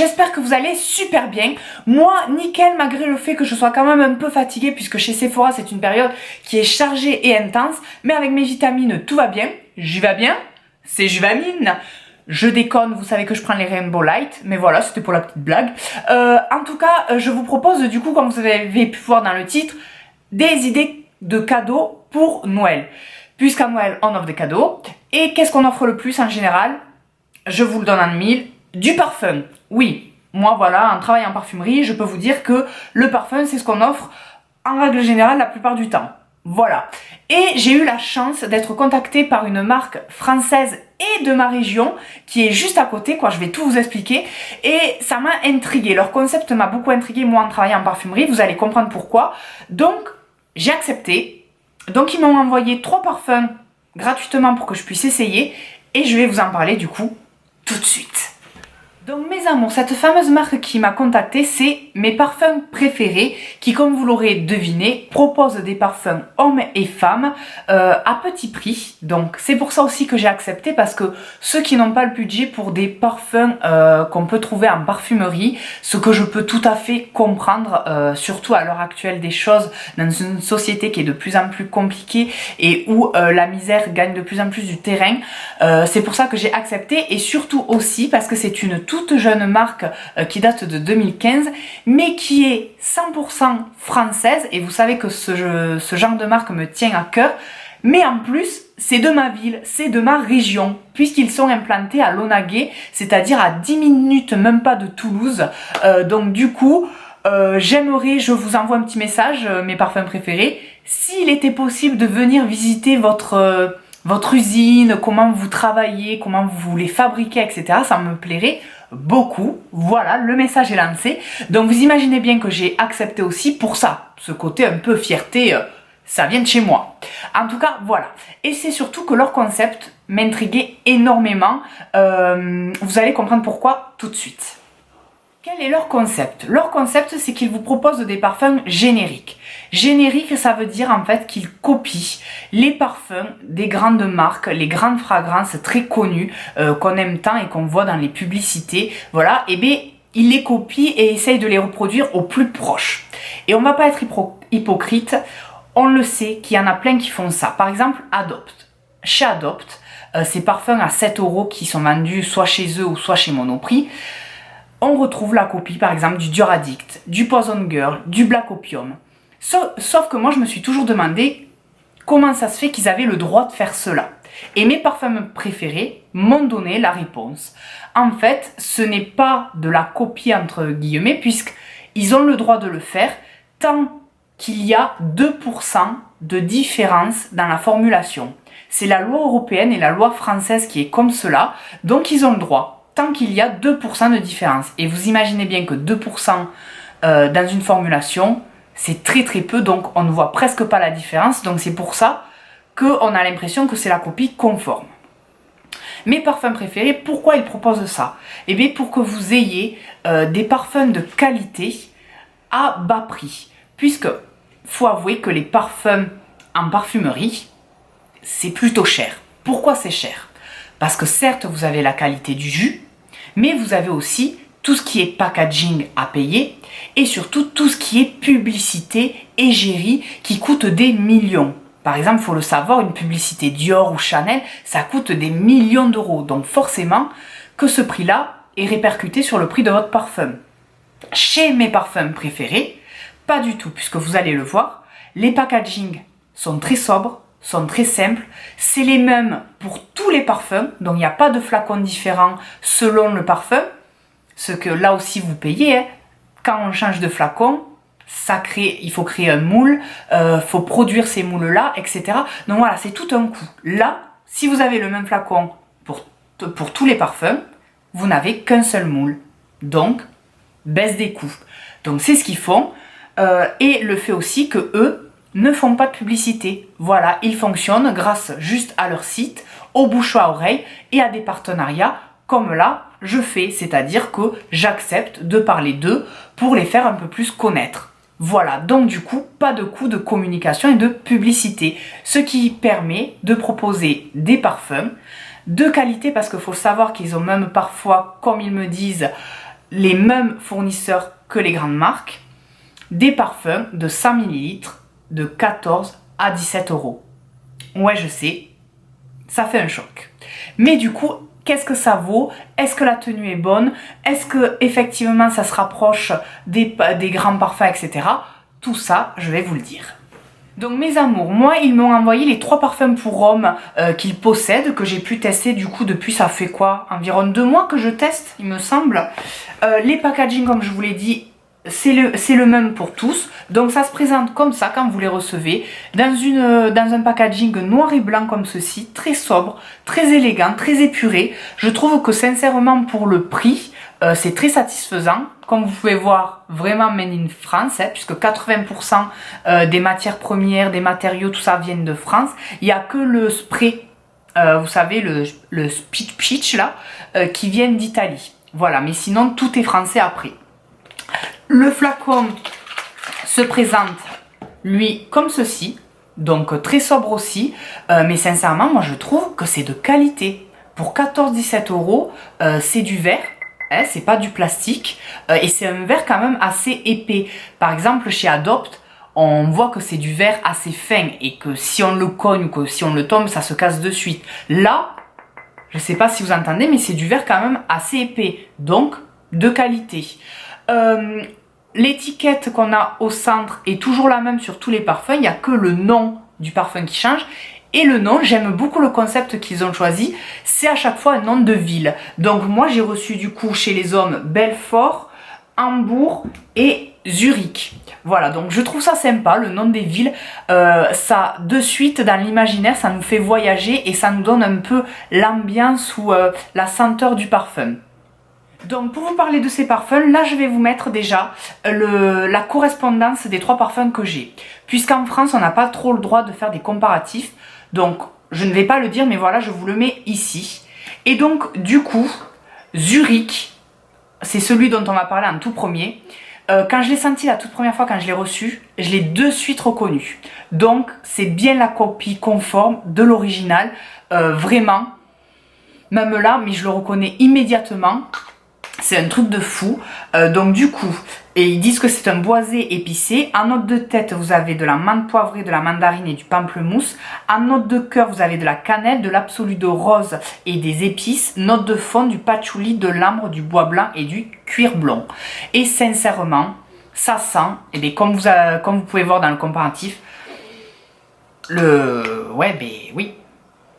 j'espère que vous allez super bien. Moi, nickel, malgré le fait que je sois quand même un peu fatiguée, puisque chez Sephora, c'est une période qui est chargée et intense. Mais avec mes vitamines, tout va bien. J'y vais bien. C'est Juvamine. Je déconne, vous savez que je prends les Rainbow Light, mais voilà, c'était pour la petite blague. En tout cas, je vous propose, du coup, comme vous avez pu voir dans le titre, des idées de cadeaux pour Noël. Puisqu'à Noël, on offre des cadeaux. Et qu'est-ce qu'on offre le plus en général? Je vous le donne en mille. Du parfum. Oui, moi voilà, en travaillant en parfumerie, je peux vous dire que le parfum, c'est ce qu'on offre en règle générale la plupart du temps. Voilà. Et j'ai eu la chance d'être contactée par une marque française et de ma région qui est juste à côté, quoi. Je vais tout vous expliquer. Et ça m'a intriguée. Leur concept m'a beaucoup intriguée, moi, en travaillant en parfumerie. Vous allez comprendre pourquoi. Donc, j'ai accepté. Donc, ils m'ont envoyé 3 parfums gratuitement pour que je puisse essayer. Et je vais vous en parler, du coup, tout de suite. Donc mes amours, cette fameuse marque qui m'a contactée, c'est mes parfums préférés qui, comme vous l'aurez deviné, proposent des parfums hommes et femmes à petit prix. Donc c'est pour ça aussi que j'ai accepté, parce que ceux qui n'ont pas le budget pour des parfums qu'on peut trouver en parfumerie, ce que je peux tout à fait comprendre, surtout à l'heure actuelle des choses, dans une société qui est de plus en plus compliquée et où la misère gagne de plus en plus du terrain, c'est pour ça que j'ai accepté, et surtout aussi parce que c'est une toute jeune marque qui date de 2015 mais qui est 100% française, et vous savez que ce genre de marque me tient à cœur, mais en plus c'est de ma ville, c'est de ma région, puisqu'ils sont implantés à Launaguet, c'est-à-dire à 10 minutes même pas de Toulouse. Donc du coup j'aimerais, je vous envoie un petit message, mes parfums préférés, s'il était possible de venir visiter votre usine, comment vous travaillez, comment vous les fabriquez, etc. Ça me plairait beaucoup. Voilà, le message est lancé. Donc vous imaginez bien que j'ai accepté aussi pour ça. Ce côté un peu fierté, ça vient de chez moi. En tout cas, voilà. Et c'est surtout que leur concept m'intriguait énormément. Vous allez comprendre pourquoi tout de suite. Quel est leur concept? Leur concept, c'est qu'ils vous proposent des parfums génériques. Générique, ça veut dire en fait qu'ils copient les parfums des grandes marques, les grandes fragrances très connues qu'on aime tant et qu'on voit dans les publicités. Voilà, et bien ils les copient et essayent de les reproduire au plus proche. Et on va pas être hypocrite, on le sait qu'il y en a plein qui font ça. Par exemple, Adopt. Chez Adopt, ces parfums à 7 € qui sont vendus soit chez eux ou soit chez Monoprix, on retrouve la copie par exemple du Dior Addict, du Poison Girl, du Black Opium. Sauf que moi je me suis toujours demandé comment ça se fait qu'ils avaient le droit de faire cela. Et mes parfums préférés m'ont donné la réponse. En fait, ce n'est pas de la copie entre guillemets, puisqu'ils ont le droit de le faire tant qu'il y a 2% de différence dans la formulation. C'est la loi européenne et la loi française qui est comme cela, donc ils ont le droit. Tant qu'il y a 2% de différence. Et vous imaginez bien que 2% dans une formulation, c'est très très peu, donc on ne voit presque pas la différence. Donc c'est pour ça qu'on a l'impression que c'est la copie conforme. Mes parfums préférés, pourquoi ils proposent ça? Eh bien pour que vous ayez des parfums de qualité à bas prix. Puisque, faut avouer que les parfums en parfumerie, c'est plutôt cher. Pourquoi c'est cher? Parce que certes, vous avez la qualité du jus, mais vous avez aussi tout ce qui est packaging à payer et surtout tout ce qui est publicité égérie qui coûte des millions. Par exemple, il faut le savoir, une publicité Dior ou Chanel, ça coûte des millions d'euros. Donc forcément que ce prix-là est répercuté sur le prix de votre parfum. Chez mes parfums préférés, pas du tout, puisque vous allez le voir, les packaging sont très sobres, sont très simples, c'est les mêmes pour tous les parfums, donc il n'y a pas de flacons différents selon le ce que là aussi vous payez, hein. Quand on change de flacon, il faut créer un moule, faut produire ces moules-là, etc. Donc voilà, c'est tout un coût. Là, si vous avez le même flacon pour tous les parfums, vous n'avez qu'un seul moule, donc baisse des coûts. Donc c'est ce qu'ils font, et le fait aussi que eux ne font pas de publicité. Voilà, ils fonctionnent grâce juste à leur site, au bouche à oreille et à des partenariats comme là je fais, c'est-à-dire que j'accepte de parler d'eux pour les faire un peu plus connaître. Voilà, donc du coup, pas de coût de communication et de publicité, ce qui permet de proposer des parfums de qualité, parce qu'il faut savoir qu'ils ont même parfois, comme ils me disent, les mêmes fournisseurs que les grandes marques, des parfums de 100 ml de 14 à 17 euros. Ouais, je sais, ça fait un choc. Mais du coup, qu'est-ce que ça vaut? Est-ce que la tenue est bonne? Est-ce que effectivement ça se rapproche des grands parfums, etc. Tout ça, je vais vous le dire. Donc mes amours, moi ils m'ont envoyé les 3 parfums pour hommes qu'ils possèdent, que j'ai pu tester du coup depuis, ça fait quoi? Environ 2 mois que je teste, il me semble. Les packaging, comme je vous l'ai dit, c'est le même pour tous. Donc ça se présente comme ça quand vous les recevez, dans un packaging noir et blanc comme ceci, très sobre, très élégant, très épuré. Je trouve que sincèrement pour le prix, c'est très satisfaisant. Comme vous pouvez voir, vraiment made in France, puisque 80% des matières premières, des matériaux, tout ça viennent de France. Il n'y a que le spray, vous savez, le speed pitch là, qui vient d'Italie. Voilà, mais sinon tout est français après. Le flacon se présente, lui, comme ceci, donc très sobre aussi, mais sincèrement, moi je trouve que c'est de qualité. Pour 14-17 euros, c'est du verre, c'est pas du plastique, et c'est un verre quand même assez épais. Par exemple, chez Adopt, on voit que c'est du verre assez fin, et que si on le cogne ou que si on le tombe, ça se casse de suite. Là, je sais pas si vous entendez, mais c'est du verre quand même assez épais, donc de qualité. L'étiquette qu'on a au centre est toujours la même sur tous les parfums, il n'y a que le nom du parfum qui change. Et le nom, j'aime beaucoup le concept qu'ils ont choisi, c'est à chaque fois un nom de ville. Donc moi j'ai reçu du coup chez les hommes Belfort, Hambourg et Zurich. Voilà, donc je trouve ça sympa, le nom des villes, ça de suite dans l'imaginaire, ça nous fait voyager et ça nous donne un peu l'ambiance ou la senteur du parfum. Donc pour vous parler de ces parfums, là je vais vous mettre déjà la correspondance des 3 parfums que j'ai. Puisqu'en France on n'a pas trop le droit de faire des comparatifs, donc je ne vais pas le dire mais voilà, je vous le mets ici. Et donc du coup, Zurich, c'est celui dont on va parler en tout premier. Quand je l'ai senti la toute première fois, quand je l'ai reçu, je l'ai de suite reconnu. Donc c'est bien la copie conforme de l'original, vraiment. Même là, mais je le reconnais immédiatement. C'est un truc de fou. Donc du coup, et ils disent que c'est un boisé épicé. En note de tête, vous avez de la menthe poivrée, de la mandarine et du pamplemousse. En note de cœur, vous avez de la cannelle, de l'absolu de rose et des épices. Note de fond, du patchouli, de l'ambre, du bois blanc et du cuir blond. Et sincèrement, ça sent, et bien, comme vous pouvez voir dans le comparatif, oui.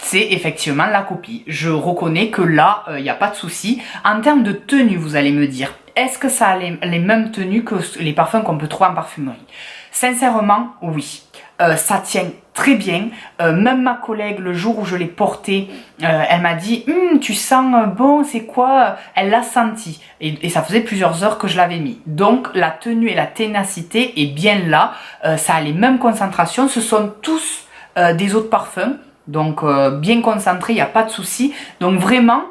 C'est effectivement la copie. Je reconnais que là, il n'y a pas de souci. En termes de tenue, vous allez me dire, est-ce que ça a les mêmes tenues que les parfums qu'on peut trouver en parfumerie? Sincèrement, oui. Ça tient très bien. Même ma collègue, le jour où je l'ai porté, elle m'a dit tu sens bon, c'est quoi? Elle l'a senti. Et ça faisait plusieurs heures que je l'avais mis. Donc la tenue et la ténacité est bien là. Ça a les mêmes concentrations. Ce sont tous des autres parfums. Donc bien concentré, il n'y a pas de souci. Donc vraiment,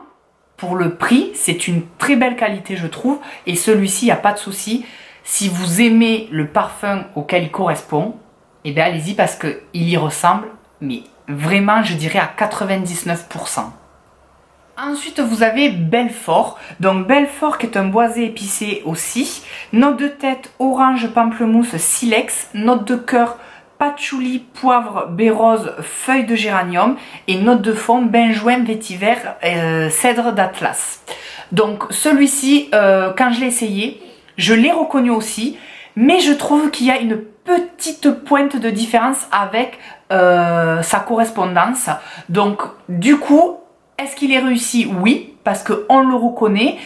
pour le prix, c'est une très belle qualité je trouve. Et celui-ci, il n'y a pas de souci. Si vous aimez le parfum auquel il correspond, eh bien allez-y parce qu'il y ressemble. Mais vraiment, je dirais à 99%. Ensuite, vous avez Belfort. Donc Belfort qui est un boisé épicé aussi. Note de tête, orange, pamplemousse, silex. Note de cœur, patchouli, poivre, baie rose, feuille de géranium et note de fond, benjoin, vétiver, cèdre d'Atlas. Donc celui-ci, quand je l'ai essayé, je l'ai reconnu aussi, mais je trouve qu'il y a une petite pointe de différence avec sa correspondance. Donc du coup, est-ce qu'il est réussi? Oui, parce qu'on le reconnaît.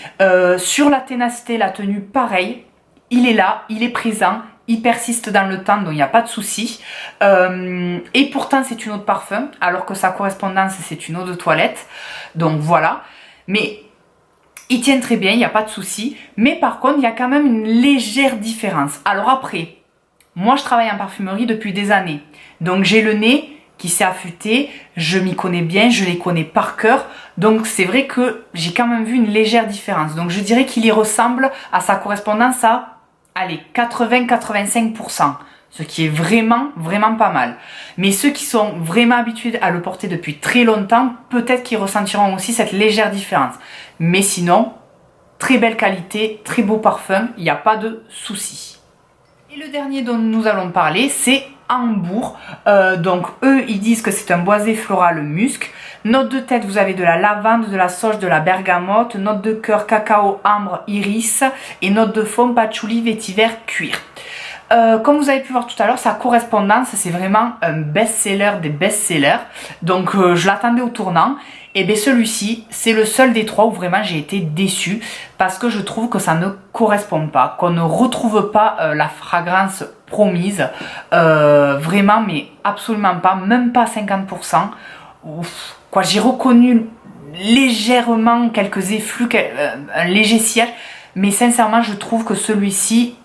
Sur la ténacité, la tenue, pareil, il est là, il est présent. Il persiste dans le temps, donc il n'y a pas de souci. Et pourtant, c'est une eau de parfum, alors que sa correspondance, c'est une eau de toilette. Donc voilà. Mais il tient très bien, il n'y a pas de souci. Mais par contre, il y a quand même une légère différence. Alors après, moi, je travaille en parfumerie depuis des années. Donc j'ai le nez qui s'est affûté, je m'y connais bien, je les connais par cœur. Donc c'est vrai que j'ai quand même vu une légère différence. Donc je dirais qu'il y ressemble à sa correspondance à... allez, 80-85%, ce qui est vraiment, vraiment pas mal. Mais ceux qui sont vraiment habitués à le porter depuis très longtemps, peut-être qu'ils ressentiront aussi cette légère différence. Mais sinon, très belle qualité, très beau parfum, il n'y a pas de souci. Et le dernier dont nous allons parler, c'est Hambourg. Donc eux, ils disent que c'est un boisé floral musc. Note de tête, vous avez de la lavande, de la sauge, de la bergamote. Note de cœur, cacao, ambre, iris. Et note de fond, patchouli, vétiver, cuir. Comme vous avez pu voir tout à l'heure, sa correspondance, c'est vraiment un best-seller des best-sellers. Donc je l'attendais au tournant. Et bien celui-ci, c'est le seul des trois où vraiment j'ai été déçue. Parce que je trouve que ça ne correspond pas. Qu'on ne retrouve pas la fragrance promise. Vraiment, mais absolument pas. Même pas 50%. Ouf, quoi, j'ai reconnu légèrement quelques effluves, un léger siège. Mais sincèrement, je trouve que celui-ci...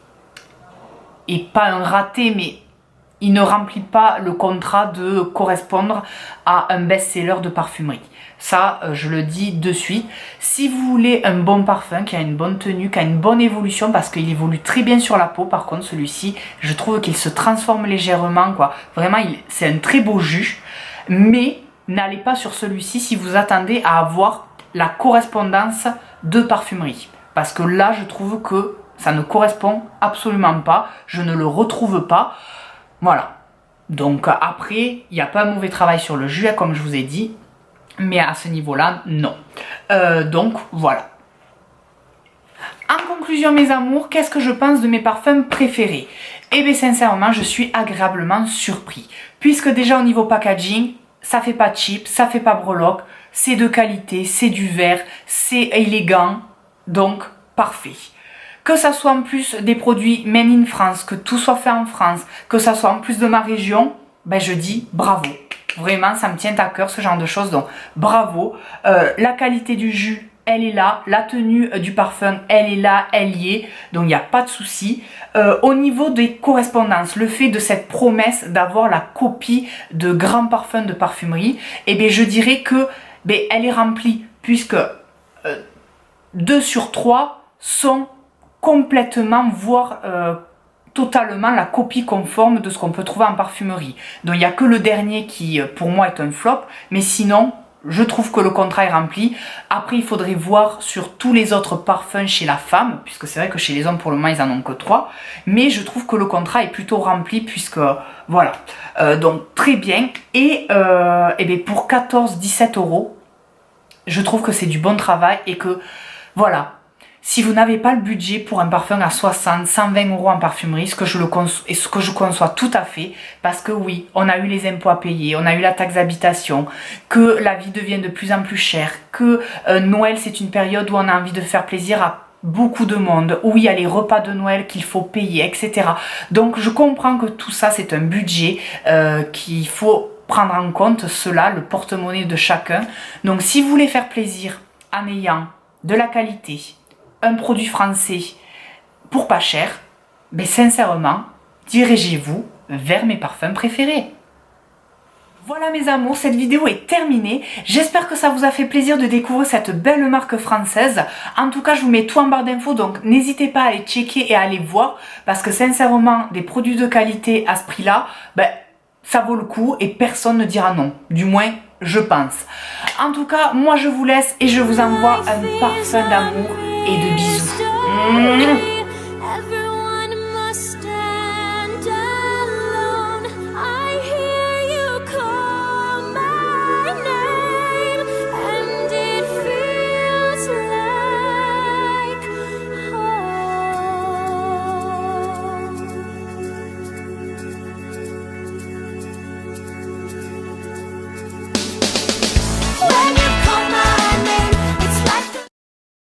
et pas un raté, mais il ne remplit pas le contrat de correspondre à un best-seller de parfumerie. Ça, je le dis de suite. Si vous voulez un bon parfum, qui a une bonne tenue, qui a une bonne évolution, parce qu'il évolue très bien sur la peau, par contre, celui-ci, je trouve qu'il se transforme légèrement, quoi. Vraiment, c'est un très beau jus. Mais n'allez pas sur celui-ci si vous attendez à avoir la correspondance de parfumerie. Parce que là, je trouve que ça ne correspond absolument pas. Je ne le retrouve pas. Voilà. Donc après, il n'y a pas un mauvais travail sur le jus, comme je vous ai dit. Mais à ce niveau-là, non. Donc voilà. En conclusion, mes amours, qu'est-ce que je pense de mes parfums préférés? Eh bien sincèrement, je suis agréablement surpris. Puisque déjà au niveau packaging, ça fait pas cheap, ça fait pas breloque. C'est de qualité, c'est du vert, c'est élégant. Donc parfait. Que ça soit en plus des produits made in France, que tout soit fait en France, que ça soit en plus de ma région, ben je dis bravo. Vraiment, ça me tient à cœur ce genre de choses, donc bravo. La qualité du jus, elle est là. La tenue du parfum, elle est là, elle y est. Donc il n'y a pas de souci. Au niveau des correspondances, le fait de cette promesse d'avoir la copie de grands parfums de parfumerie, eh bien je dirais que elle est remplie, puisque 2 sur 3 sont complètement, voire totalement la copie conforme de ce qu'on peut trouver en parfumerie. Donc il n'y a que le dernier qui pour moi est un flop, mais sinon je trouve que le contrat est rempli. Après il faudrait voir sur tous les autres parfums chez la femme, puisque c'est vrai que chez les hommes pour le moment ils en ont que 3, mais je trouve que le contrat est plutôt rempli, puisque voilà. Donc très bien. Et bien pour 14-17 €, je trouve que c'est du bon travail et que voilà. Si vous n'avez pas le budget pour un parfum à 60, 120 € en parfumerie, ce que je conçois tout à fait, parce que oui, on a eu les impôts à payer, on a eu la taxe d'habitation, que la vie devient de plus en plus chère, que Noël c'est une période où on a envie de faire plaisir à beaucoup de monde, où il y a les repas de Noël qu'il faut payer, etc. Donc je comprends que tout ça c'est un budget qu'il faut prendre en compte, cela, le porte-monnaie de chacun. Donc si vous voulez faire plaisir en ayant de la qualité, un produit français pour pas cher, mais sincèrement, dirigez-vous vers mes parfums préférés. Voilà mes amours, cette vidéo est terminée. J'espère que ça vous a fait plaisir de découvrir cette belle marque française. En tout cas, je vous mets tout en barre d'infos, donc n'hésitez pas à aller checker et à aller voir, parce que sincèrement, des produits de qualité à ce prix-là, ça vaut le coup et personne ne dira non. Du moins, je pense. En tout cas, moi je vous laisse et je vous envoie un parfum d'amour et de bisous.